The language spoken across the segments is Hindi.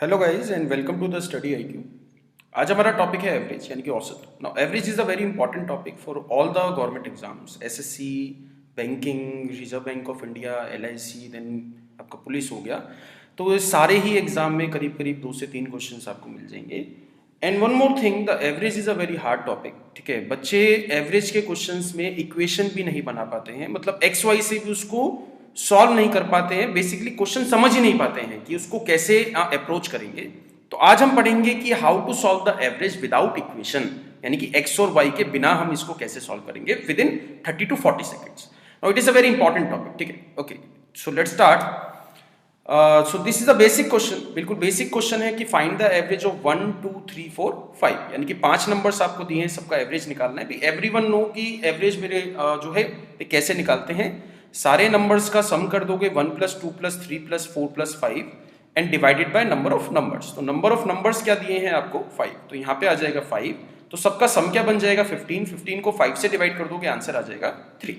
Hello guys and welcome to the Study IQ. आज हमारा टॉपिक है एवरेज यानी कि औसत। Now average is a very important topic for all the government exams, SSC, banking, Reserve Bank of India, LIC, then आपका पुलिस हो गया। तो ये सारे ही एग्जाम में करीब करीब 2 से 3 क्वेश्चंस आपको मिल जाएंगे। And one more thing, the average is a very hard topic. ठीक है, बच्चे एवरेज के क्वेश्चंस में इक्वेशन भी नहीं बना पाते हैं, मतलब एक्स वाई से भी उसको सॉल्व नहीं कर पाते हैं, बेसिकली क्वेश्चन समझ ही नहीं पाते हैं कि उसको कैसे अप्रोच करेंगे। तो आज हम पढ़ेंगे कि how to solve the average without equation, यानी कि एक्स और वाई के बिना हम इसको कैसे सॉल्व करेंगे with in 30 to 40 seconds. Now it is a very important topic. ठीक है, okay, so let's start. So this is a basic question, बिल्कुल बेसिक क्वेश्चन है कि फाइंड द एवरेज ऑफ 1 2 3 4 5, यानी कि 5 नंबर्स आपको दिए हैं, सबका एवरेज निकालना है। एवरीवन नो कि एवरेज मेरे जो है ये कैसे निकालते हैं। सारे नंबर्स का सम कर दोगे 1 + 2 + 3 + 4 + 5 and divided by number of numbers. तो नंबर ऑफ नंबर्स क्या दिए हैं आपको 5, तो यहाँ पे आ जाएगा 5। तो सबका सम क्या बन जाएगा 15। 15 को 5 से डिवाइड कर दोगे, आंसर आ जाएगा 3।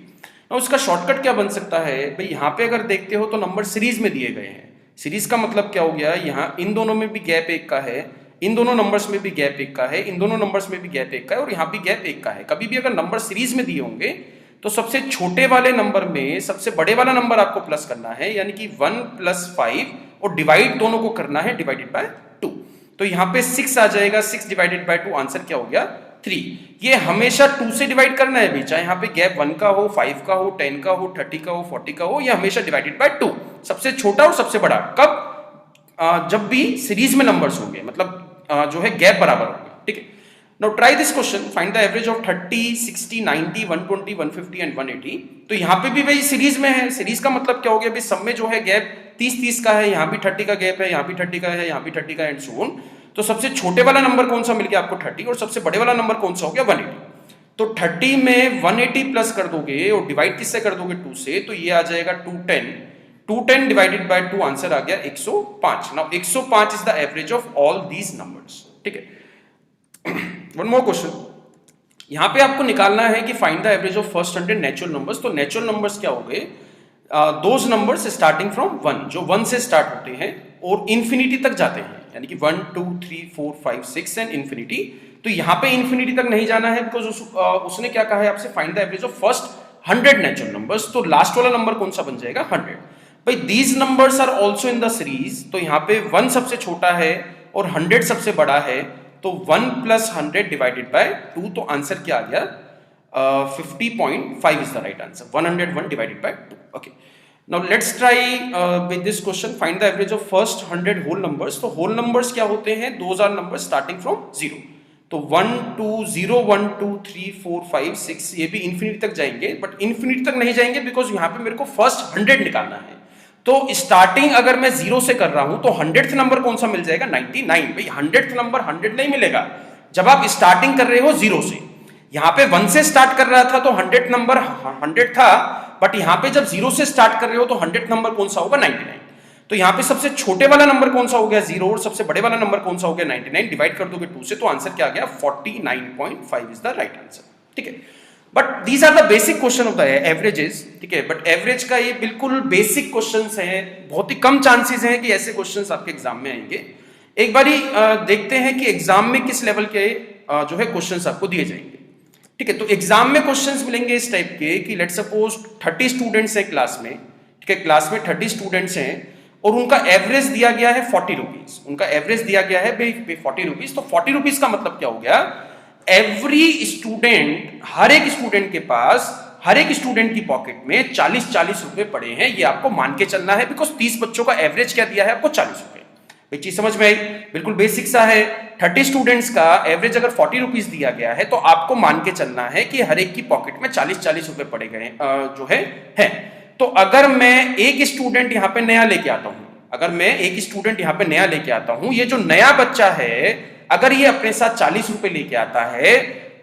ना उसका शॉर्टकट क्या बन सकता है भाई, यहाँ पे अगर देखते हो तो नंबर सीरीज में दिए गए हैं। सीरीज का मतलब क्या हो गया, यहाँ इन दोनों में भी गैप 1 का है, इन दोनों नंबर्स में भी गैप 1 का है, इन दोनों नंबर्स में भी गैप 1 का है, और यहाँ भी गैप 1 का है। कभी भी अगर नंबर सीरीज में दिए होंगे तो सबसे छोटे वाले नंबर में सबसे बड़े वाला नंबर आपको प्लस करना है, यानी कि 1 + 5, और डिवाइड दोनों को करना है डिवाइडेड बाय 2। तो यहाँ पे 6 आ जाएगा, 6 डिवाइडेड बाय 2, आंसर क्या हो गया 3। ये हमेशा 2 से डिवाइड करना है भाई, चाहे यहाँ पे गैप 1 का हो, 5 का हो, 10 का हो, 30 का हो, 40 का हो, ये हमेशा डिवाइडेड बाय 2। सबसे छोटा और सबसे बड़ा कब, जब भी सीरीज में नंबर्स होंगे, मतलब जो है गैप बराबर होंगे। ठीक है, now try this question, find the average of 30 60 90 120 150 and 180। तो यहाँ पे भी भाई सीरीज में है। सीरीज का मतलब क्या हो गया भाई, सब में जो है गैप 30 30 का है, यहाँ भी 30 का गैप है, यहाँ भी 30 का है, यहाँ भी 30 का, एंड सो ऑन। तो सबसे छोटे वाला नंबर कौन सा मिल गया आपको 30, और सबसे बड़े वाला नंबर कौन सा हो गया 180। तो 30 में 180 प्लस कर दोगे और डिवाइड किससे कर दोगे 2 से, तो ये आ जाएगा 210। 210 डिवाइडेड बाय 2, आंसर आ गया 105। Now 105 is the average of all these numbers. ठीक है, वन मोर क्वेश्चन, यहां पे आपको निकालना है कि find the average of first 100 natural numbers. तो नेचुरल नंबर्स क्या हो गए, दोज नंबर्स स्टार्टिंग फ्रॉम 1, जो 1 से स्टार्ट होते हैं और इंफिनिटी तक जाते हैं, यानी कि 1 2 3 4 5 6 एंड इंफिनिटी। तो यहां पे इंफिनिटी तक नहीं जाना है, बिकॉज उसने क्या कहा है आपसे, find the average of first 100 natural numbers. तो लास्ट वाला नंबर कौन सा बन जाएगा 100। भाई these numbers are also in the series, तो यहाँ पे 1 सबसे छोटा है और 100 सबसे बड़ा है, तो 1 + 100 डिवाइडेड बाय 2, तो आंसर क्या आ गया 50.5 is the right answer. 101 divided by 2। Okay, now let's try with this question, find the average of first 100 whole numbers. तो होल नंबर्स क्या होते हैं, those are numbers starting from 0। तो 1 2 0 1 2 3 4 5 6, ये भी इंफिनिटी तक जाएंगे, बट इंफिनिटी तक नहीं जाएंगे बिकॉज यहाँ पे मेरे को फर्स्ट 100 निकालना है। तो स्टार्टिंग अगर मैं 0 से कर रहा हूं तो 100th नंबर कौन सा मिल जाएगा 99। भाई 100th नंबर 100 नहीं मिलेगा जब आप स्टार्टिंग कर रहे हो 0 से। यहां पे 1 से स्टार्ट कर रहा था तो 100th नंबर 100 था, बट यहां पे जब 0 से स्टार्ट कर रहे हो तो 100th नंबर कौन सा होगा 99। तो यहां पे सबसे छोटे वाला नंबर कौन सा हो गया 0, और सबसे बड़े वाला नंबर कौन सा हो गया 99। डिवाइड कर दोगे 2 से, तो आंसर क्या आ गया 49.5 इज द राइट आंसर। ठीक है, but these are the basic question of the averages. ठीक है, बट एवरेज का ये बिल्कुल बेसिक क्वेश्चंस हैं, बहुत ही कम चांसेस हैं कि ऐसे क्वेश्चंस आपके एग्जाम में आएंगे। एक बारी देखते हैं कि एग्जाम में किस लेवल के जो है क्वेश्चंस आपको दिए जाएंगे। ठीक है, तो एग्जाम में क्वेश्चंस मिलेंगे इस टाइप के कि लेट्स सपोज 30 स्टूडेंट्स हैं क्लास में। ठीक है, क्लास में 30 स्टूडेंट्स हैं और उनका एवरेज दिया गया है 40 रुपीज। उनका एवरेज दिया गया है 40 रुपीज। तो 40 रुपीज का मतलब क्या हो गया, एवरी स्टूडेंट, हर एक स्टूडेंट के पास, हर एक स्टूडेंट की पॉकेट में 40-40 रुपए पड़े हैं। ये आपको मान के चलना है, बिकॉज 30 बच्चों का एवरेज क्या दिया है आपको 40 रुपए। ये चीज समझ में आई, बिल्कुल बेसिक सा है। 30 स्टूडेंट्स का एवरेज अगर 40 रुपीज दिया गया है तो आपको मान के चलना है कि हर एक की पॉकेट में 40-40 रुपए पड़े गए जो है। तो अगर मैं एक स्टूडेंट यहाँ पे नया लेके आता हूं, अगर मैं एक स्टूडेंट यहाँ पे नया लेके आता हूं, ये जो नया बच्चा है अगर ये अपने साथ 40 रुपए लेके आता है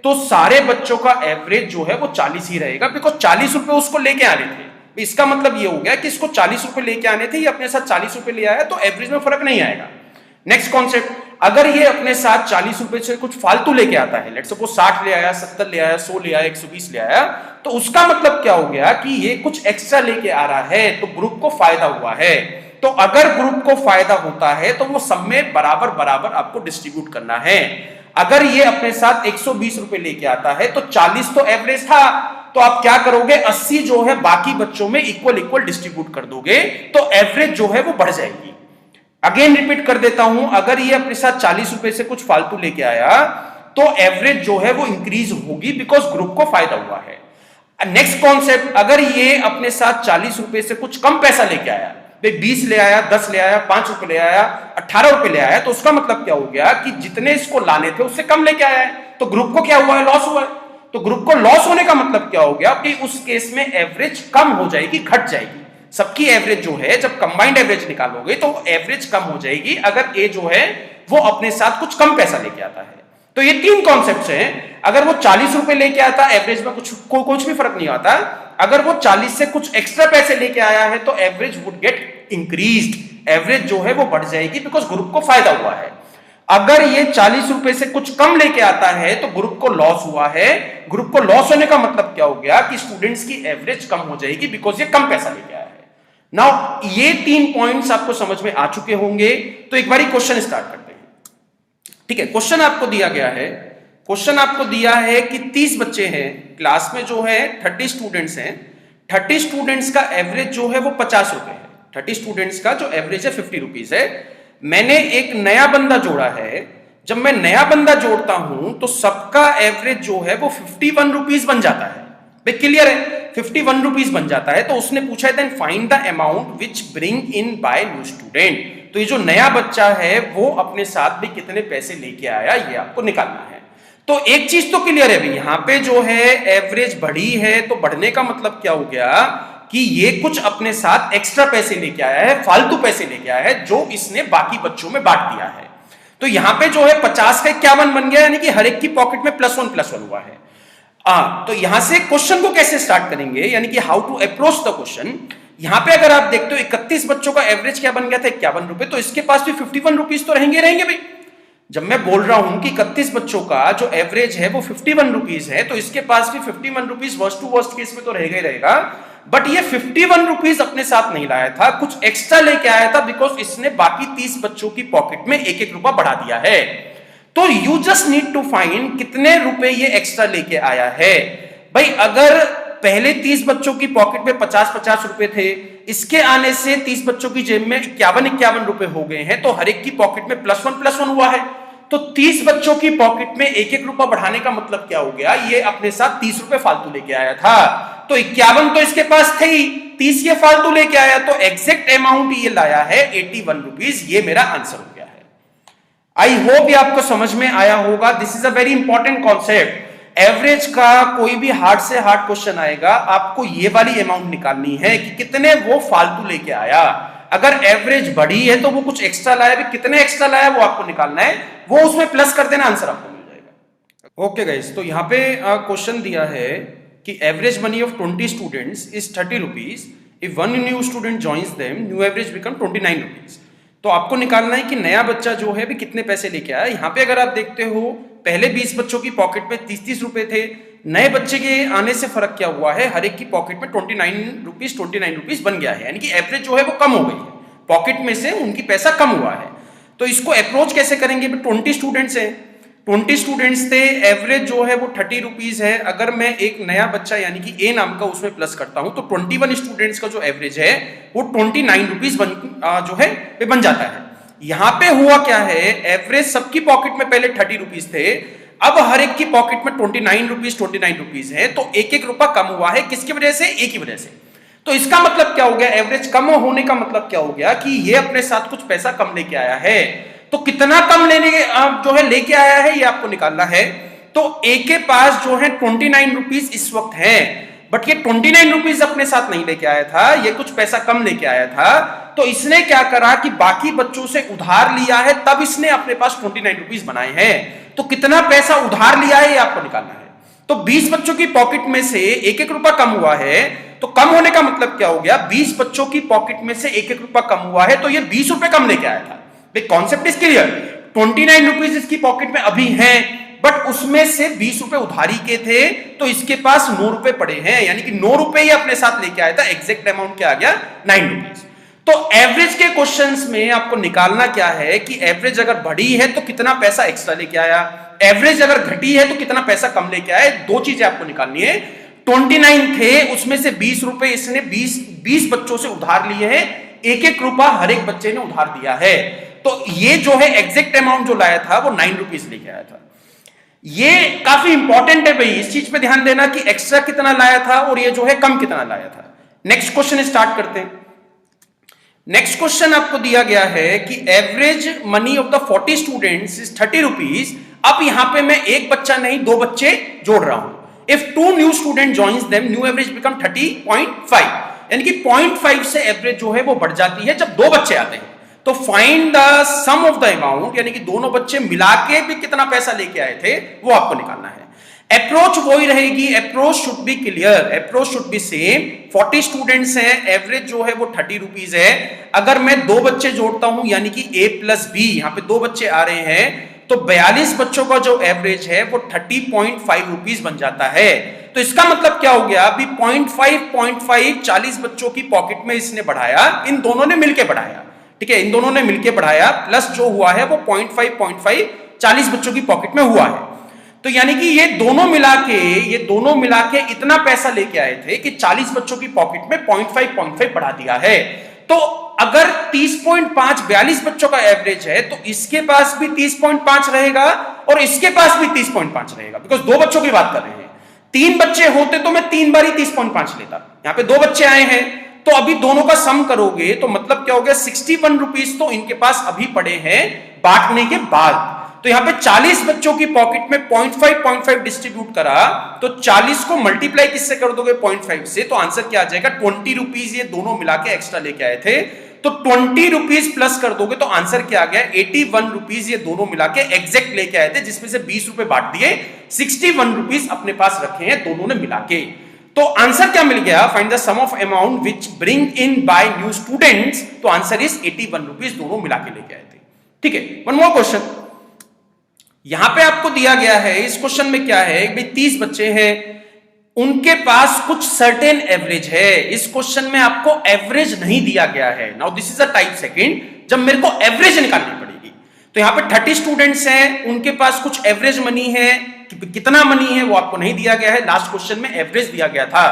तो सारे बच्चों का एवरेज जो है वो 40 ही रहेगा, बिकॉज 40 रुपए उसको लेके आने थे। इसका मतलब ये हो गया कि इसको 40 रुपए लेके आने थे, ये अपने साथ 40 रुपए ले आया, तो एवरेज में फर्क नहीं आएगा। नेक्स्ट कॉन्सेप्ट, अगर ये अपने साथ 40 रुपए से कुछ फालतू लेके आता है, लेट्स सपोज 60 ले आया, 70 ले आया, 100 ले आया, 120 ले आया, तो उसका मतलब क्या हो गया कि ये कुछ एक्स्ट्रा लेके आ रहा है, तो ग्रुप को फायदा हुआ है। तो अगर ग्रुप को फायदा होता है तो वो सब में बराबर बराबर आपको डिस्ट्रीब्यूट करना है। अगर ये अपने साथ 120 रुपए लेके आता है तो 40 तो एवरेज था, तो आप क्या करोगे, 80 जो है बाकी बच्चों में इक्वल इक्वल डिस्ट्रीब्यूट कर दोगे, तो एवरेज जो है वो बढ़ जाएगी। अगेन रिपीट कर देता हूं, अगर ये अपने साथ 40 रुपए से कुछ फालतू लेके आया तो एवरेज जो है वो इंक्रीज होगी, बिकॉज ग्रुप को फायदा हुआ है। नेक्स्ट कॉन्सेप्ट, अगर ये अपने साथ 40 रुपए से कुछ कम पैसा लेके आया, भाई 20 ले आया, 10 ले आया, 5 रुपए ले आया, 18 रुपए ले आया, तो उसका मतलब क्या हो गया कि जितने इसको लाने थे उससे कम लेके आया है, तो ग्रुप को क्या हुआ है, लॉस हुआ है। तो ग्रुप को लॉस होने का मतलब क्या हो गया कि उस केस में एवरेज कम हो जाएगी, घट जाएगी। सबकी एवरेज जो है, जब कंबाइंड एवरेज निकालोगे तो एवरेज कम हो जाएगी अगर ए जो है वो अपने साथ कुछ कम पैसा लेके आता है। तो ये तीन कॉन्सेप्ट्स हैं। अगर वो 40 रुपए लेके आता, एवरेज में कुछ भी फर्क नहीं आता। अगर वो 40 से कुछ एक्स्ट्रा पैसे लेके आया है तो average would get increased, average जो है वो बढ़ जाएगी, बिकॉज ग्रुप को फायदा हुआ है। अगर ये 40 रुपए से कुछ कम लेके आता है तो ग्रुप को लॉस हुआ है। ग्रुप को लॉस होने का मतलब क्या हो गया कि स्टूडेंट्स की एवरेज कम हो जाएगी, बिकॉज ये कम पैसा लेके आया है। नाउ ये 3 पॉइंट्स आपको समझ में आ चुके होंगे, तो एक बार क्वेश्चन स्टार्ट करते हैं। ठीक है, क्वेश्चन आपको दिया गया है, क्वेश्चन आपको दिया है कि 30 बच्चे हैं क्लास में, जो है 30 स्टूडेंट्स हैं, 30 स्टूडेंट्स का एवरेज जो है वो 50 रुपए है। 30 स्टूडेंट्स का जो एवरेज है 50 रुपीज है। मैंने एक नया बंदा जोड़ा है, जब मैं नया बंदा जोड़ता हूं तो सबका एवरेज जो है वो 51 रुपीज बन जाता है। भाई क्लियर है, 51 रुपीज बन जाता है। तो उसने पूछा है then find the amount which bring in by new student. तो ये जो नया बच्चा है वो अपने साथ भी कितने पैसे लेके आया, ये आपको निकालना है। तो एक चीज तो क्लियर है भाई, यहां पे जो है एवरेज बढ़ी है, तो बढ़ने का मतलब क्या हो गया कि ये कुछ अपने साथ एक्स्ट्रा पैसे लेके आया है, फालतू पैसे लेके आया है, जो इसने बाकी बच्चों में बांट दिया है। तो यहां पे जो है 50 का 51 बन गया, यानी कि हर एक की पॉकेट में +1 हुआ है। तो यहां से क्वेश्चन को कैसे स्टार्ट करेंगे, यानी कि how to approach the question. यहां पे अगर आप देखते हो 31 बच्चों का एवरेज क्या बन गया था, 51 रुपए, तो इसके पास भी 51 रुपीज तो रहेंगे भाई। जब मैं बोल रहा हूं कि 31 बच्चों का जो एवरेज है वो 51 रुपीज है, तो इसके पास भी 51 rupees worst to worst case में तो रहेगा ही रहेगा। बट ये 51 रुपीज अपने साथ नहीं लाया था, कुछ एक्स्ट्रा लेके आया था, बिकॉज इसने बाकी 30 बच्चों की पॉकेट में 1-1 रुपया बढ़ा दिया है। तो you just need to find कितने रुपए ये एक्स्ट्रा लेके आया है। भाई अगर पहले 30 बच्चों की पॉकेट में 50-50 रुपए थे, इसके आने से 30 बच्चों की जेब में 51-51 रुपए हो गए हैं, तो हर एक की पॉकेट में +1 हुआ है। तो 30 बच्चों की पॉकेट में 1-1 रुपया बढ़ाने का मतलब क्या हो गया, ये अपने साथ 30 रुपए फालतू लेके आया था। तो 51 तो इसके पास थे ही, 30 ये फालतू लेके आया, तो एग्जैक्ट अमाउंट ये लाया है 81 रुपीज। ये मेरा आंसर हो गया है। आई होप ये आपको समझ में आया होगा। This is a very important concept. Average का कोई भी हार्ड से हार्ड क्वेश्चन आएगा, आपको ये वाली अमाउंट निकालनी है कि कितने वो फालतू लेके आया। अगर एवरेज बढ़ी है तो वो कुछ एक्स्ट्रा लाया, भी कितने एक्स्ट्रा लाया वो आपको निकालना है, वो उसमें प्लस कर देना, आंसर आपको मिल जाएगा। ओके गाइस, तो यहाँ पे क्वेश्चन दिया है कि average money of 20 students is 30 rupees. If one new student joins them, new average become 29 rupees. तो आपको निकालना है कि नया बच्चा जो है भी कितने पैसे लेके आया। यहाँ पे अगर आप देखते हो, पहले 20 बच्चों की पॉकेट में 30-30 रुपए थे, नए बच्चे के आने से फर्क क्या हुआ है, हर एक की पॉकेट में 29 रुपीज बन गया है, यानी कि एवरेज जो है वो कम हो गई है, पॉकेट में से उनकी पैसा कम हुआ है। तो इसको अप्रोच कैसे करेंगे, 20 स्टूडेंट्स हैं, 20 स्टूडेंट्स थे, एवरेज जो है वो 30 रुपीज है। अगर मैं एक नया बच्चा यानी कि ए नाम का उसमें प्लस करता हूं, तो 21 स्टूडेंट्स का जो एवरेज है वो 29 रुपीज जो है बन जाता है। यहां पे हुआ क्या है, एवरेज सबकी पॉकेट में पहले 30 रुपीज थे, अब हर एक की पॉकेट में 29 रुपीज है, तो 1-1 रुपया कम हुआ है। किसकी वजह से, ए की वजह से। तो इसका मतलब क्या हो गया, एवरेज कम होने का मतलब क्या हो गया कि ये अपने साथ कुछ पैसा कम लेके आया है। तो कितना कम लेने जो है लेके आया है, ये आपको निकालना है। तो ए के पास जो है 29 रुपीज इस वक्त है, बट ये 29 रुपीज अपने साथ नहीं लेके आया था, ये कुछ पैसा कम लेके आया था। तो इसने क्या करा कि बाकी बच्चों से उधार लिया है, तब इसने अपने पास 29 रुपीज बनाए हैं। तो कितना पैसा उधार लिया है, ये आपको निकालना है। तो 20 बच्चों की पॉकेट में से 1-1 रुपया कम हुआ है, तो कम होने का मतलब क्या हो गया, 20 बच्चों की पॉकेट में से 1-1 रुपया कम हुआ है, तो ये 20 रुपए कम लेके आया था। Concept is clear. 29 रुपीज इसकी पॉकेट में अभी हैं, बट उसमें से 20 रुपए उधारी के थे, तो इसके पास 9 रुपए पड़े हैं, यानी कि 9 रुपए ही अपने साथ लेके आया था। एग्जैक्ट अमाउंट क्या आ गया, 9 रुपीज। तो एवरेज के क्वेश्चंस में आपको निकालना क्या है कि एवरेज अगर बढ़ी है तो कितना पैसा एक्स्ट्रा लेके आया, एवरेज अगर घटी है तो कितना पैसा कम लेके आया। दो चीजें आपको निकालनी है। 29 थे, उसमें से 20 रुपए इसने 20 बच्चों से उधार लिए हैं, एक एक रुपया हर एक बच्चे ने उधार दिया है। तो ये जो है एग्जैक्ट अमाउंट जो लाया था वो 9 रुपीज लेके आया था। ये काफी इंपॉर्टेंट है भाई, इस चीज पे ध्यान देना कि एक्स्ट्रा कितना लाया था और ये जो है कम कितना लाया था। नेक्स्ट क्वेश्चन स्टार्ट करते हैं। नेक्स्ट क्वेश्चन आपको दिया गया है कि average money of the 40 students is 30 rupees. अब यहां पे मैं एक बच्चा नहीं दो बच्चे जोड़ रहा हूं। If 2 new student joins them, new average become 30.5, यानी कि 0.5 से एवरेज जो है वो बढ़ जाती है जब दो बच्चे आते हैं। तो find the sum of the amount, यानी कि दोनों बच्चे मिला के भी कितना पैसा लेके आए थे वो आपको निकालना है। अप्रोच वही रहेगी, approach should be clear, approach should be same. 40 students हैं, एवरेज जो है वो 30 रुपीज है। अगर मैं दो बच्चे जोड़ता हूं यानी कि a प्लस बी, यहां पे दो बच्चे आ रहे हैं, तो 42 बच्चों का जो एवरेज है वो 30.5 रुपीज बन जाता है। तो इसका मतलब क्या हो गया, अभी 0.5 40 बच्चों की पॉकेट में इसने बढ़ाया, इन दोनों ने मिलकर बढ़ाया, ठीक है, इन दोनों ने मिलकर बढ़ाया, प्लस जो हुआ है वो 0.5 40 बच्चों की पॉकेट में हुआ है। तो यानी कि ये दोनों मिला के इतना पैसा लेके आए थे कि 40 बच्चों की पॉकेट में 0.5 बढ़ा दिया है। तो अगर 30.5 42 बच्चों का एवरेज है तो इसके पास भी 30.5 रहेगा और इसके पास भी 30.5 रहेगा, बिकॉज दो बच्चों की बात कर रहे हैं। 3 बच्चे होते तो मैं 3 बार ही 30.5 लेता, यहां पे दो बच्चे आए हैं तो अभी दोनों का सम करोगे तो मतलब क्या हो गया, 61 रुपीज तो इनके पास अभी पड़े हैं बांटने के बाद। तो यहां पे 40 बच्चों की पॉकेट में 0.5 डिस्ट्रीब्यूट करा, तो 40 को मल्टीप्लाई किससे कर दोगे 0.5 से, तो आंसर क्या आ जाएगा 20 रुपीज ये दोनों मिला के एक्स्ट्रा लेके आए थे। तो 20 रुपीज प्लस कर दोगे तो आंसर क्या आ गया 81 रुपीज ये दोनों मिला के एग्जैक्ट लेके आए थे, जिसमें से 20 रुपए बांट दिए, 61 रुपीज अपने पास रखे हैं दोनों ने मिला के। तो आंसर क्या मिल गया, find the sum of amount which bring in by new students, तो आंसर इज 81 रुपीज दोनों मिला के लेके आए थे। ठीक है, वन मोर क्वेश्चन यहां पे आपको दिया गया है। इस क्वेश्चन में क्या है, भाई 30 बच्चे हैं, उनके पास कुछ सर्टेन एवरेज है। इस क्वेश्चन में आपको एवरेज नहीं दिया गया है। Now this is a type second, जब मेरे को एवरेज निकालनी पड़ेगी। तो यहां पे 30 स्टूडेंट्स हैं, उनके पास कुछ एवरेज मनी है, कितना मनी है वो आपको नहीं दिया गया है, लास्ट क्वेश्चन में एवरेज दिया गया था।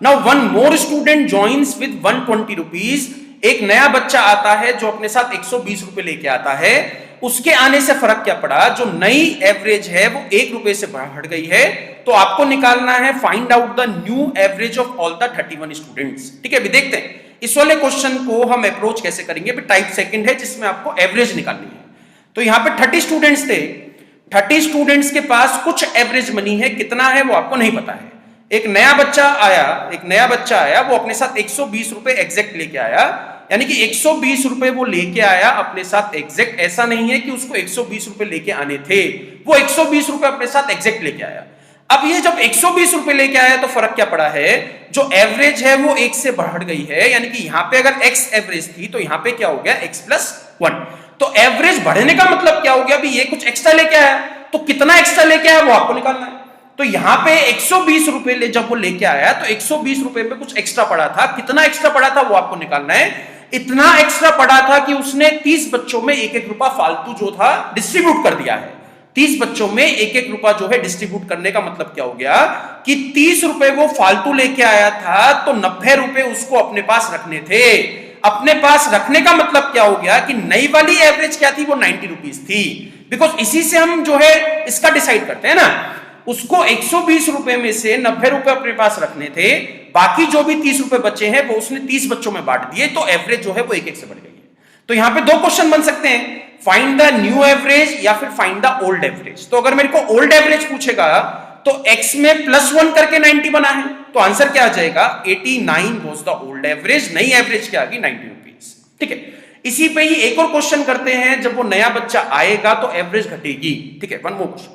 Now one more student joins with 120 rupees, एक नया बच्चा आता है जो अपने साथ 120 रुपए लेके आता है। उसके आने से फर्क क्या पड़ा, जो नई एवरेज है वो 1 रुपए से बढ़ गई है। तो आपको निकालना है find out the new average of all the 31 students. ठीक है, अभी देखते हैं इस वाले क्वेश्चन को हम अप्रोच कैसे करेंगे। टाइप सेकंड है जिसमें आपको एवरेज निकालनी है। तो यहां पे 30 स्टूडेंट्स थे, 30 स्टूडेंट्स के पास कुछ एवरेज मनी है, कितना है वो आपको नहीं पता है। एक नया बच्चा आया, वो अपने साथ 120 रुपए एग्जैक्ट लेके आया, यानी कि 120 रुपए वो लेके आया अपने साथ एग्जैक्ट। ऐसा नहीं है कि उसको 120 रुपए लेके आने थे, वो 120 रुपए अपने साथ एग्जैक्ट लेके आया। अब ये जब 120 रुपए लेके आया तो फर्क क्या पड़ा है, जो एवरेज है वो 1 से बढ़ गई है, यानी कि यहां पे अगर x एवरेज थी तो यहां पे क्या हो गया x प्लस 1। तो एवरेज बढ़ने का मतलब क्या हो गया, अभी ये कुछ एक्स्ट्रा लेके आया, तो कितना एक्स्ट्रा लेके आया वो आपको निकालना है। तो यहां पे 120 रुपए जब वो लेके आया तो 120 रुपए में कुछ एक्स्ट्रा पड़ा था, कितना एक्स्ट्रा पड़ा था वो आपको निकालना है। इतना एक्स्ट्रा पड़ा था कि उसने 30 बच्चों में 1-1 रुपया फालतू जो था डिस्ट्रीब्यूट कर दिया है। 30 बच्चों में 1-1 रुपया जो है डिस्ट्रीब्यूट करने का मतलब क्या हो गया कि 30 रुपए वो फालतू लेके आया था, तो 90 रुपए उसको अपने पास रखने थे। अपने पास रखने का मतलब क्या हो गया कि नई वाली एवरेज क्या थी, वो 90 रुपीज थी। बिकॉज इसी से हम जो है इसका डिसाइड करते हैं ना, उसको 120 रुपए में से 90 रुपए अपने पास रखने थे, बाकी जो भी 30 रुपए बचे हैं वो उसने 30 बच्चों में बांट दिए, तो एवरेज जो है वो 1-1 से बढ़ गई है। तो यहां पे दो क्वेश्चन बन सकते हैं, फाइंड द न्यू एवरेज या फिर फाइंड द ओल्ड एवरेज। तो अगर मेरे को ओल्ड एवरेज पूछेगा तो x में +1 करके 90 बना है, तो आंसर क्या आ जाएगा 89 वाज द ओल्ड एवरेज। नई एवरेज क्या आ गई 90 रुपीज। ठीक है, इसी पे ही एक और क्वेश्चन करते हैं, जब वो नया बच्चा आएगा तो एवरेज घटेगी। ठीक है, वन मोर क्वेश्चन।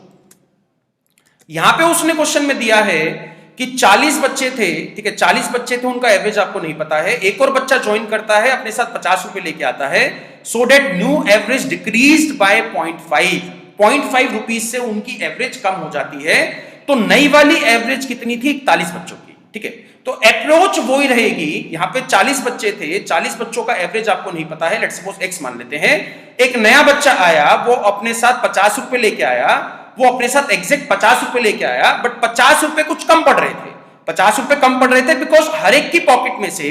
यहां पे उसने क्वेश्चन में दिया है कि 40 बच्चे थे, ठीक है, 40 बच्चे थे, उनका एवरेज आपको नहीं पता है। एक और बच्चा ज्वाइन करता है, अपने साथ 50 रुपए लेके आता है, so that new average decreased by 0.5 rupees से उनकी एवरेज कम हो जाती है। तो नई वाली एवरेज कितनी थी 41 बच्चों की। ठीक है। तो अप्रोच वही रहेगी, यहां पे 40 बच्चे थे, 40 बच्चों का एवरेज आपको नहीं पता है, लेट्स सपोज x मान लेते हैं। एक नया बच्चा आया, वो अपने साथ 50 रुपए लेके आया, वो अपने साथ एग्जैक्ट 50 रुपए लेके आया, बट 50 रुपए कुछ कम पड़ रहे थे, 50 रुपए कम पड़ रहे थे बिकॉज हर एक की पॉकेट में से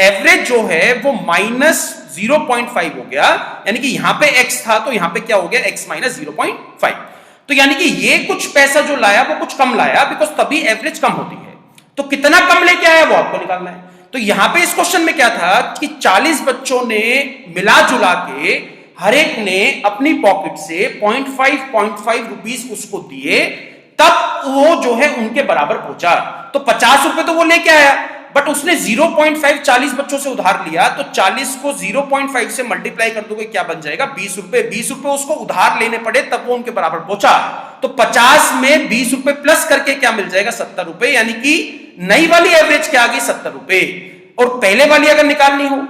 एवरेज जो है वो -0.5 हो गया, यानी कि यहां पे x था तो यहां पे क्या हो गया, x - 0.5। तो यानी कि ये कुछ पैसा जो लाया वो कुछ कम लाया, बिकॉज तभी एवरेज कम होती है। तो कितना कम लेके आया वो आपको निकालना है। तो यहां पे इस क्वेश्चन में क्या था कि 40 बच्चों ने मिला जुला के हर एक ने अपनी पॉकेट से 0.5 रुपीस उसको दिए, तब वो जो है उनके बराबर पहुंचा। तो 50 रुपए तो वो लेके आया, बट उसने 0.5 40 बच्चों से उधार लिया, तो 40 को 0.5 से मल्टीप्लाई कर दोगे क्या बन जाएगा, 20 रुपए। 20 रुपए उसको उधार लेने पड़े तब वो उनके बराबर पहुंचा। तो 50 में 20 रुपए प्लस करके क्या मिल जाएगा, 70 रुपए, यानी कि नई वाली एवरेज क्या आ गई, 70 रुपए। और पहले वाली अगर निकालनी हो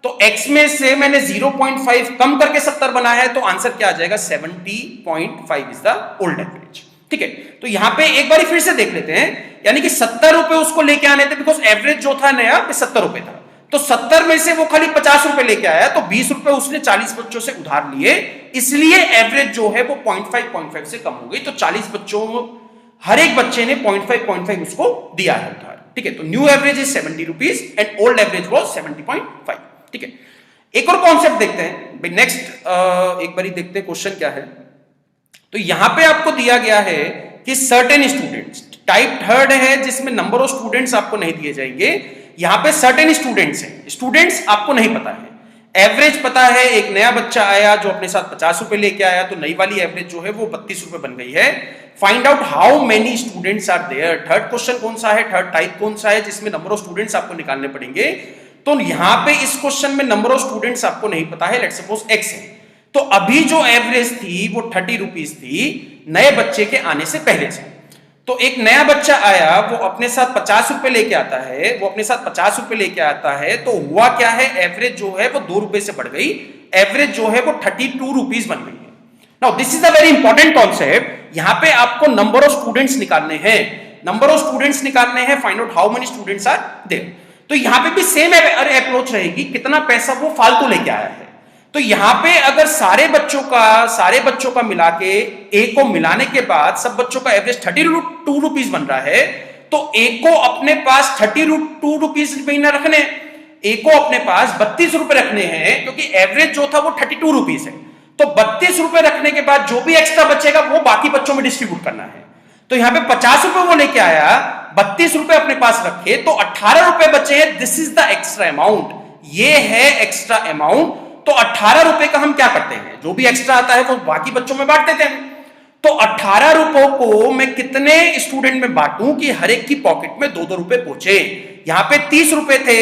तो x में से मैंने 0.5 कम करके 70 बनाया है, तो आंसर क्या आ जाएगा, 70.5 इज द ओल्ड एवरेज। ठीक है। तो यहां पे एक बार फिर से देख लेते हैं, यानी कि 70 रुपए उसको लेके आने थे, बिकॉज एवरेज जो था नया 70 रुपए था। तो 70 में से वो खाली 50 रुपए लेके आया, तो 20 रुपए उसने 40 बच्चों से उधार लिए, इसलिए एवरेज जो है वो 0.5 से कम हो गई। तो 40 बच्चों, हर एक बच्चे ने 0.5 उसको दिया है उधार। ठीक है। तो new average is 70 rupees and old average was 70.5। ठीक है। एक और कॉन्सेप्ट देखते हैं भाई, नेक्स्ट एक बार देखते हैं क्वेश्चन क्या है। तो यहां पे आपको दिया गया है कि सर्टेन स्टूडेंट्स, टाइप थर्ड है जिसमें नंबर ऑफ स्टूडेंट्स आपको नहीं दिए जाएंगे। यहां पे सर्टेन स्टूडेंट्स हैं, स्टूडेंट्स आपको नहीं पता है, एवरेज पता है। एक नया बच्चा आया जो अपने साथ 50 रुपए लेके आया, तो नई वाली एवरेज जो है वो 32 रुपए बन गई है। Find out how many students are there. Third question कौन सा है, थर्ड टाइप कौन सा है जिसमें नंबर ऑफ स्टूडेंट्स आपको निकालने पड़ेंगे। तो यहां पे इस क्वेश्चन में नंबर ऑफ स्टूडेंट्स आपको नहीं पता है, लेट्स सपोज x है। तो अभी जो एवरेज थी वो 30 रुपीज थी नए बच्चे के आने से पहले से। तो एक नया बच्चा आया, वो अपने साथ 50 रुपए लेके आता है, वो अपने साथ 50 रुपए लेके आता है, तो हुआ क्या है, एवरेज जो है वो 2 रुपए से बढ़ गई, एवरेज जो है वो 32 रुपीज बन गई है। Now this is a very important concept. यहां पे आपको नंबर ऑफ स्टूडेंट्स निकालने हैं, नंबर ऑफ स्टूडेंट्स निकालने हैं, find out how many students are there. तो यहां पे भी सेम अप्रोच रहेगी, कितना पैसा वो फालतू लेके आया है। तो यहां पे अगर सारे बच्चों का मिला के ए को मिलाने के बाद सब बच्चों का एवरेज 32 रुपीज बन रहा है, तो ए को अपने पास 32 रुपीज महीना रखने, ए को अपने पास 32 रुपए रखने हैं, क्योंकि एवरेज जो था वो 32 रुपीज है। तो 32 रुपए रखने के बाद जो भी एक्स्ट्रा बचेगा वो बाकी बच्चों में डिस्ट्रीब्यूट करना है। तो यहां पे 50 रुपए वो लेके आया, 32 रुपए अपने पास रखे, तो 18 रुपए बचे हैं। This is the extra amount, ये है एक्स्ट्रा अमाउंट। तो 18 रुपए का हम क्या करते हैं, जो भी एक्स्ट्रा आता है वो बाकी बच्चों में बांट देते हैं। तो 18 रुपयों को मैं कितने स्टूडेंट में बांटूं कि हर एक की पॉकेट में 2-2 रुपए पहुंचे। यहां पे 30 रुपए थे,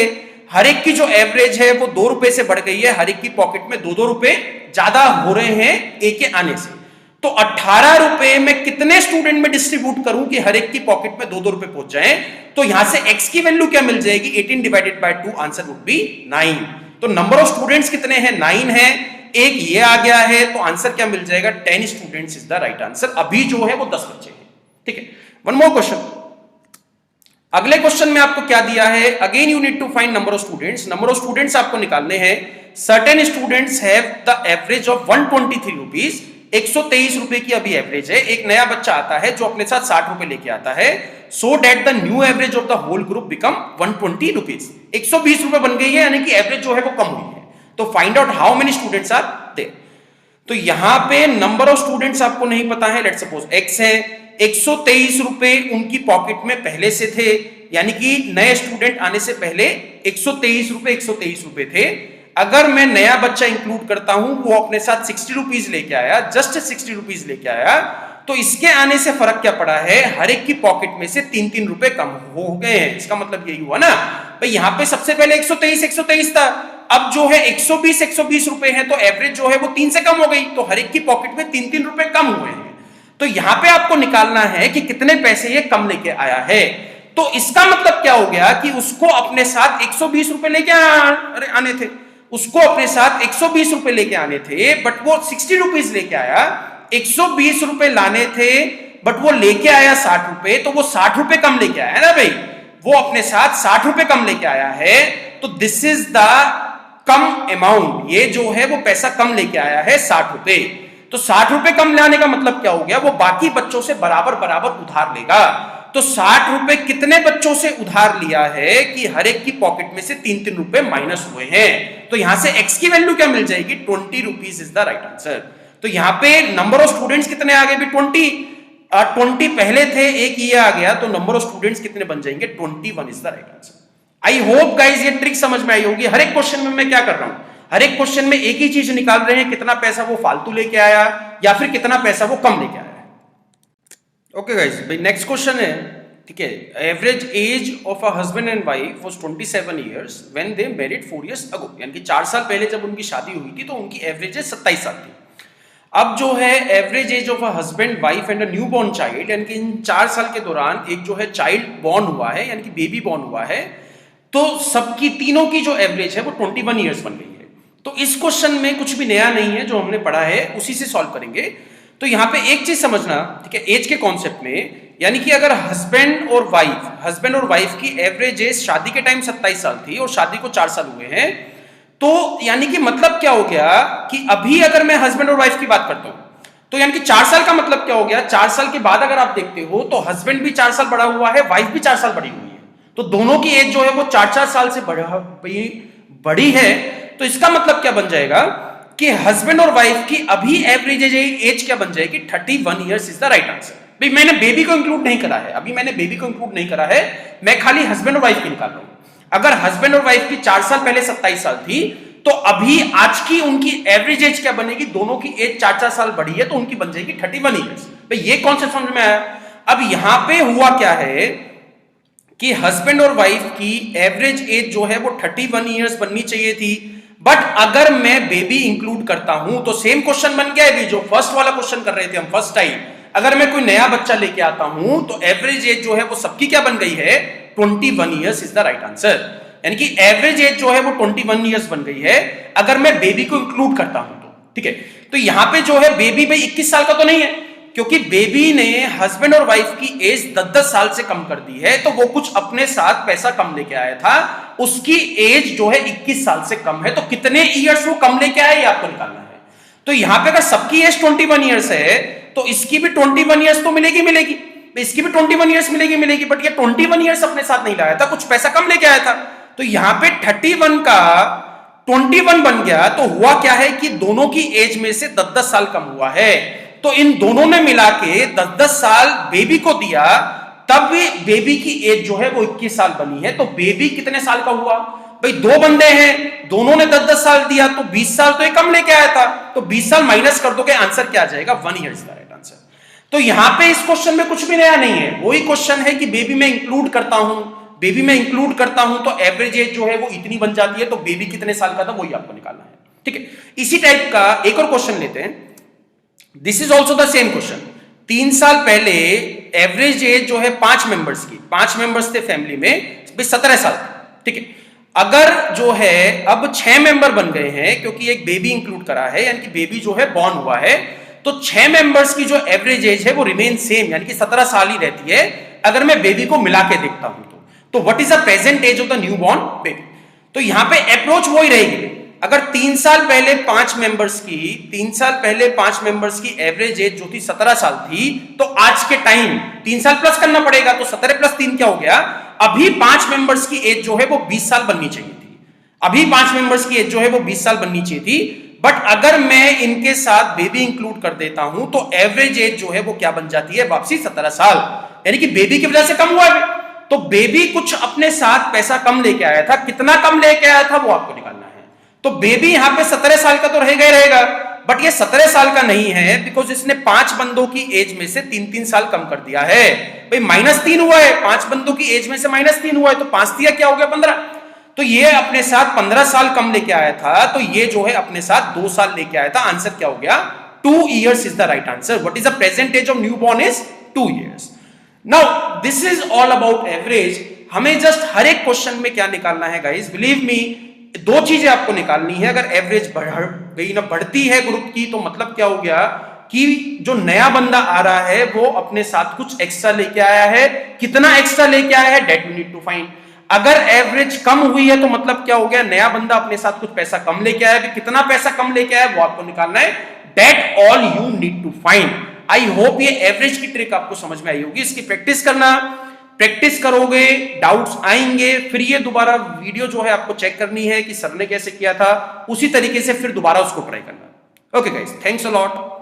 हर एक की जो एवरेज है वो 2 रुपए से बढ़ गई है, हर एक की पॉकेट में 2-2 रुपए ज्यादा हो रहे हैं ए के आने से। तो 18 रुपए में कितने स्टूडेंट में डिस्ट्रीब्यूट करूं कि हर एक की पॉकेट में 2-2 रुपए पहुंच जाए। तो यहां से x की वैल्यू क्या मिल जाएगी, 18 divided by 2, answer would be 9। तो नंबर ऑफ स्टूडेंट्स कितने हैं, 9 है, एक ये आ गया है, तो आंसर क्या मिल जाएगा, 10 students is the right answer. अभी जो है वो 10 बच्चे हैं। ठीक है। वन मोर क्वेश्चन, अगले क्वेश्चन में आपको क्या दिया है, again you need to find number of students. Number of students आपको निकालने हैं। Certain students have the average of 123 rupees, 123 रुपए की अभी एवरेज है। एक नया बच्चा आता है जो अपने साथ 60 रुपए लेके आता है, so that the new average of the whole group become 120 rupees. 120 रुपए बन गई है, यानी कि एवरेज जो है वो कम हुई है। तो find out how many students are there. तो यहां पे नंबर ऑफ स्टूडेंट्स आपको नहीं पता है, लेट्स सपोज x है, 123 रुपए उनकी पॉकेट में पहले से थे, यानी कि नए स्टूडेंट आने से पहले 123 रुपए थे। अगर मैं नया बच्चा इंक्लूड करता हूं, वो अपने साथ 60 रुपीज लेके आया, जस्ट 60 रुपीज लेके आया, तो इसके आने से फर्क क्या पड़ा है, हर एक की पॉकेट में से 3-3 रुपए कम हो गए हैं। इसका मतलब यही हुआ ना भाई, यहां पे सबसे पहले 123 था, अब जो है 120 रुपए है, तो एवरेज जो है वो 3 से कम हो गई, तो हर एक की पॉकेट में 3-3 रुपए कम हुए हैं। तो यहां पे आपको निकालना है कि कितने पैसे ये कम लेके आया है। तो इसका मतलब क्या हो गया कि उसको अपने साथ 120 रुपए लेके आने थे, उसको अपने साथ 120 रुपए लेके आने थे, बट वो 60 रुपीज लेके आया। 120 रुपए लाने थे, बट वो लेके आया 60 रुपए, तो वो 60 रुपए कम लेके आया ना भाई। वो अपने साथ 60 रुपए कम लेके आया है, तो this is the come amount, ये जो है वो पैसा कम लेके आया है 60 रुपए। तो 60 रुपए कम लाने का मतलब क्या हो गया, वो बाकी बच्चों से बराबर बराबर उधार लेगा। तो 60 रुपए कितने बच्चों से उधार लिया है कि हर एक की पॉकेट में से 3-3 रुपए माइनस हुए हैं। तो यहां से x की वैल्यू क्या मिल जाएगी, 20 rupees is the right answer. तो यहां पे नंबर ऑफ स्टूडेंट्स कितने आ गए भी 20 पहले थे, एक ये आ गया, तो नंबर ऑफ स्टूडेंट्स कितने बन जाएंगे, 21 is the right answer. I hope guys ये ट्रिक समझ में आई होगी। हर एक क्वेश्चन में मैं क्या कर रहा हूं, हर एक क्वेश्चन में एक ही चीज निकाल रहे हैं, कितना पैसा वो फालतू लेके आया या फिर कितना पैसा वो कम लेके आया है। ओके गाइज, भाई नेक्स्ट क्वेश्चन है, ठीक है। Average age of a husband and wife was 27 years when they married 4 years ago, यानी कि 4 साल पहले जब उनकी शादी हुई थी तो उनकी एवरेज एज 27 साल थी। अब जो है average age of a husband wife and a new born child, यानी कि इन 4 साल के दौरान एक जो है चाइल्ड बॉर्न हुआ है, यानी कि बेबी बॉर्न हुआ है, तो सबकी तीनों की जो एवरेज है वो 21 ईयर्स बन गई है। तो इस क्वेश्चन में कुछ भी नया नहीं है, जो हमने पढ़ा है उसी से सॉल्व करेंगे। तो यहां पे एक चीज समझना, ठीक है, एज के कॉन्सेप्ट में, यानी कि अगर हस्बैंड और वाइफ की एवरेज एज शादी के टाइम 27 साल थी और शादी को 4 साल हुए हैं, तो यानी कि मतलब क्या हो गया कि अभी अगर मैं हस्बैंड और वाइफ की बात करता हूं तो यानी कि 4 साल का मतलब क्या हो गया, 4 साल के बाद अगर आप देखते हो तो हस्बैंड भी 4 साल बड़ा हुआ है, वाइफ भी 4 साल बड़ी हुई है, तो दोनों की एज जो है वो 4-4 साल से बड़ी है। तो इसका मतलब क्या बन जाएगा कि हस्बैंड और वाइफ की अभी एवरेज एज क्या बन जाएगी, 31 years is the right answer. भाई मैंने बेबी को इंक्लूड नहीं करा है, अभी मैंने बेबी को इंक्लूड नहीं करा है, मैं खाली हस्बैंड और वाइफ की निकाल रहा हूं। अगर हस्बैंड और वाइफ की 4 साल पहले 27 साल थी, तो अभी आज की उनकी एवरेज एज क्या बनेगी, दोनों की एज 4-4 साल बढ़ी है तो उनकी बन जाएगी 31 ईयर्स। भाई ये कॉन्सेप्ट समझ में आया। अब यहां पे हुआ क्या है कि हस्बैंड और वाइफ की एवरेज एज जो है वो 31 ईयर्स बननी चाहिए थी, बट अगर मैं बेबी इंक्लूड करता हूं तो सेम क्वेश्चन बन गया है, जो फर्स्ट वाला क्वेश्चन कर रहे थे हम फर्स्ट टाइम, अगर मैं कोई नया बच्चा लेके आता हूं तो एवरेज एज जो है वो सबकी क्या बन गई है, 21 years is the right answer. यानी कि एवरेज एज जो है वो 21 ईयर्स बन गई है अगर मैं बेबी को इंक्लूड करता हूं तो, ठीक है। तो यहां पे जो है बेबी भाई 21 साल का तो नहीं है, क्योंकि बेबी ने हस्बैंड और वाइफ की एज 10-10 साल से कम कर दी है, तो वो कुछ अपने साथ पैसा कम लेके आया था, उसकी एज जो है 21 साल से कम है, तो कितने ईयर्स वो कम लेके आया ये आपको निकालना है। तो यहां पे अगर सबकी एज 21 ईयर्स है तो इसकी भी 21 ईयर्स तो मिलेगी, इसकी भी 21 ईयर्स मिलेगी, बट ये 21 ईयर्स अपने साथ नहीं लाया था, कुछ पैसा कम लेके आया था। तो यहां पे 31 का 21 बन गया, तो हुआ क्या है कि दोनों की एज में से 10-10 साल कम हुआ है, तो इन दोनों ने मिला के 10-10 साल बेबी को दिया, तब बेबी की एज जो है वो 21 साल बनी है। तो बेबी कितने साल का हुआ, भाई दो बंदे हैं, दोनों ने 10-10 साल दिया, तो 20 साल तो ये कम लेके आया था, तो 20 साल माइनस कर दोगे, आंसर क्या आ जाएगा, 1 year is the right answer. तो यहां पे इस क्वेश्चन में कुछ भी नया नहीं है, वही क्वेश्चन है कि बेबी में इंक्लूड करता हूं तो एवरेज एज जो है वो इतनी बन जाती है, तो बेबी कितने साल का था वही आपको निकालना है, ठीक है। इसी टाइप का एक और क्वेश्चन लेते हैं, this is also the same question. 3 साल पहले एवरेज एज जो है 5 मेंबर्स थे फैमिली में, 17 साल, ठीक है। अगर जो है अब 6 मेंबर बन गए हैं, क्योंकि एक बेबी इंक्लूड करा है, यानी कि बेबी जो है बॉर्न हुआ है, तो 6 मेंबर्स की जो एवरेज एज है वो रिमेन सेम, यानी कि 17 साल ही रहती है अगर मैं बेबी को मिला के देखता हूं तो what is the present age of the new born baby. तो यहां पे अप्रोच वही रहेगी, अगर 3 साल पहले 5 मेंबर्स की एवरेज एज जो थी 17 साल थी, तो आज के टाइम 3 साल प्लस करना पड़ेगा, तो 17 + 3 क्या हो गया, अभी 5 मेंबर्स की एज जो है वो 20 साल बननी चाहिए थी, अभी 5 मेंबर्स की एज जो है वो 20 साल बननी चाहिए थी, बट अगर मैं इनके साथ बेबी इंक्लूड कर देता हूं तो एवरेज एज जो है वो क्या बन जाती है, वापसी 17 साल, यानी कि बेबी की वजह से कम हुआ है। तो बेबी कुछ अपने साथ पैसा कम लेके आया था, कितना कम लेके आया था वो आपको निकालना है। तो बेबी यहां पे 17 साल का तो रहेगा, बट ये 17 साल का नहीं है, बिकॉज इसने 5 बंदों की एज में से 3-3 साल कम कर दिया है। भाई -3 हुआ है, 5 बंदों की एज में से -3 हुआ है, तो 5 दिया क्या हो गया, 15। तो ये अपने साथ 15 साल कम लेके आया था, तो ये जो है अपने साथ 2 साल लेके आया था, आंसर क्या हो गया, 2 years is the right answer. What is the present age of new born is 2 years. Now this is all about average. हमें जस्ट हर एक क्वेश्चन में क्या निकालना है गाइस, बिलीव मी, 2 चीजें आपको निकालनी है। अगर एवरेज बढ़ती है ग्रुप की, तो मतलब क्या हो गया कि जो नया बंदा आ रहा है वो अपने साथ कुछ एक्स्ट्रा लेके आया है, कितना एक्स्ट्रा लेके आया है, that we need to find. अगर एवरेज कम हुई है तो मतलब क्या हो गया, नया बंदा अपने साथ कुछ पैसा कम लेके आया है, कितना पैसा कम लेके आया है वो आपको निकालना है, that all you need to find. I hope ये एवरेज की ट्रिक आपको समझ में आई होगी। इसकी प्रैक्टिस करना, प्रैक्टिस करोगे डाउट्स आएंगे, फिर ये दोबारा वीडियो जो है आपको चेक करनी है कि सर ने कैसे किया था, उसी तरीके से फिर दोबारा उसको ट्राई करना। Okay guys, thanks a lot.